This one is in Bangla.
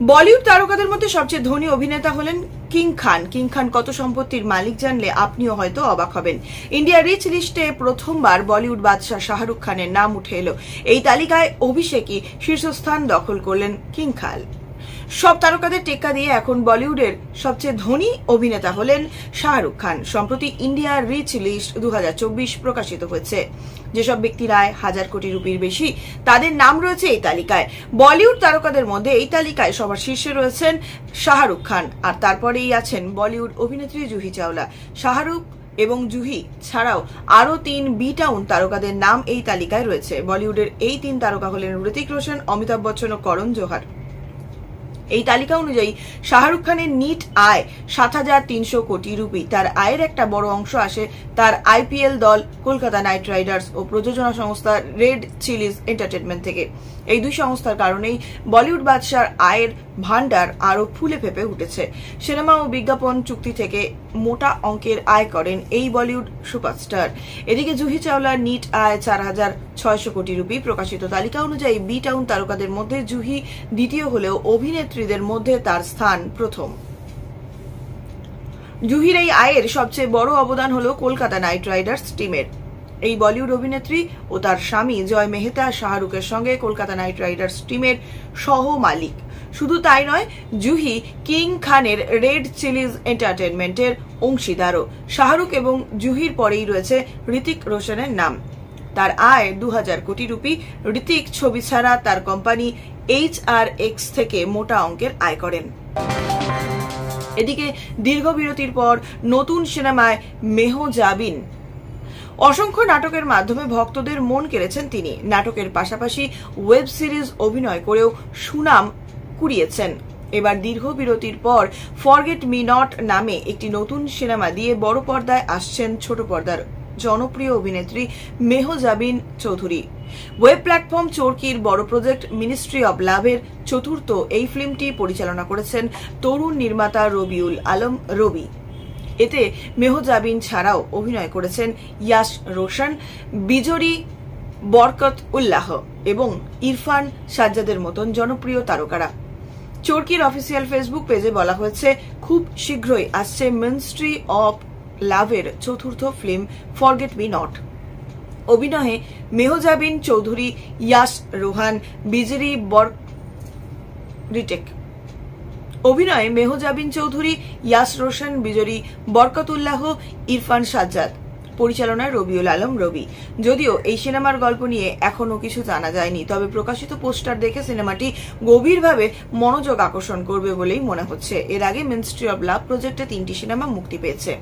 বলিউড তারকাদের মধ্যে সবচেয়ে ধনী অভিনেতা হলেন কিং খান। কিং খান কত সম্পত্তির মালিক জানলে আপনিও হয়তো অবাক হবেন। ইন্ডিয়া রিচ লিস্টে প্রথমবার বলিউড বাদশাহ শাহরুখ খানের নাম উঠে এলো। এই তালিকায় অভিষেকই শীর্ষস্থান দখল করলেন কিং খান। সব তারকাদের টেক্কা দিয়ে এখন বলিউডের সবচেয়ে ধনী অভিনেতা হলেন শাহরুখ খান। সম্প্রতি ইন্ডিয়া রিচ লিস্ট 2024 প্রকাশিত হয়েছে। যেসব ব্যক্তির আয় 1000 কোটি রুপির বেশি তাদের নাম রয়েছে এই তালিকায়। বলিউড তারকাদের মধ্যে এই তালিকায় সবার শীর্ষে রয়েছেন শাহরুখ খান, আর তারপরেই আছেন বলিউড অভিনেত্রী জুহি চাওলা। শাহরুখ এবং জুহি ছাড়াও আরো 3 বি টাউন তারকাদের নাম এই তালিকায় রয়েছে। বলিউডের এই 3 তারকা হলেন ঋতিক রোশন, অমিতাভ বচ্চন ও করণ জোহর। এই তালিকা অনুযায়ী শাহরুখ খানের নিট আয় 7300 কোটি রুপি। তার আয়ের একটা বড় অংশ আসে তার আইপিএল দল কলকাতা নাইট রাইডার্স ও প্রযোজনা সংস্থা রেড চিলিজ এন্টারটেনমেন্ট থেকে। এই দুই সংস্থার কারণেই বলিউড বাদশার আয়ের ভান্ডার আরো ফুলে ফেপে উঠেছে। সিনেমা ও বিজ্ঞাপন চুক্তি থেকে মোটা অঙ্কের আয় করেন এই বলিউড সুপারস্টার। এদিকে জুহি চাওলার নিট আয় 4600 কোটি রুপি। প্রকাশিত তালিকা অনুযায়ী বি টাউন তারকাদের মধ্যে জুহি দ্বিতীয় হলেও অভিনেত্রীদের মধ্যে তার স্থান প্রথম। জুহির এই আয়ের সবচেয়ে বড় অবদান হল কলকাতা নাইট রাইডার্স টিমের। এই বলিউড অভিনেত্রী ও তার স্বামী জয় মেহতা শাহরুখের সঙ্গে কলকাতা নাইট রাইডার্স টিমের সহ মালিক। শুধু তাই নয়, জুহি কিং খানের রেড চিলিজ এন্টারটেনমেন্টের অংশীদারও। শাহরুখ এবং জুহির পরেই রয়েছে ঋতিক রোশনের নাম। তার আয় 2000 কোটি রুপি। ঋতিক ছবি ছাড়া তার কোম্পানি HRX থেকে মোটা অঙ্কের আয় করেন। এদিকে দীর্ঘ বিরতির পর নতুন সিনেমায় মেহজাবিন। অসংখ্য নাটকের মাধ্যমে ভক্তদের মন কেড়েছেন তিনি। নাটকের পাশাপাশি ওয়েব সিরিজ অভিনয় করেও সুনাম কুড়িয়েছেন। এবার দীর্ঘ বিরতির পর ফরগেট মি নট নামে একটি নতুন সিনেমা দিয়ে বড় পর্দায় আসছেন ছোট পর্দার জনপ্রিয় অভিনেত্রী মেহজাবিন চৌধুরী। ওয়েব প্ল্যাটফর্ম চরকির বড় প্রজেক্ট মিনিস্ট্রি অব লাভের চতুর্থ এই ফিল্মটি পরিচালনা করেছেন তরুণ নির্মাতা রবিউল আলম রবি। এতে মেহজাবিন ছাড়াও অভিনয় করেছেন ইয়াশ রোশন, বিজরি বরকত উল্লাহ এবং ইরফান সাজ্জাদের মতন জনপ্রিয় তারকারা। চরকির অফিসিয়াল ফেসবুক পেজে বলা হয়েছে, খুব শীঘ্রই আসছে মিনিস্ট্রি অব লাভের চতুর্থ ফিল্ম ফরগেট মি নট। অভিনয়ে মেহজাবিন চৌধুরী, ইয়াশ রোহান, বিজরি অভিনয়ে মেহজাবিন চৌধুরী, ইয়াশ রোশন, বিজরি বরকতুল্লাহ, ইরফান সাজ্জাদ। পরিচালনায় রবিউল আলম রবি। যদিও এই সিনেমার গল্প নিয়ে এখনো কিছু জানা যায়নি, তবে প্রকাশিত পোস্টার দেখে সিনেমাটি গভীরভাবে মনোযোগ আকর্ষণ করবে বলেই মনে হচ্ছে। এর আগে মিনিস্ট্রি অব লাভ প্রজেক্টে 3টি সিনেমা মুক্তি পেয়েছে।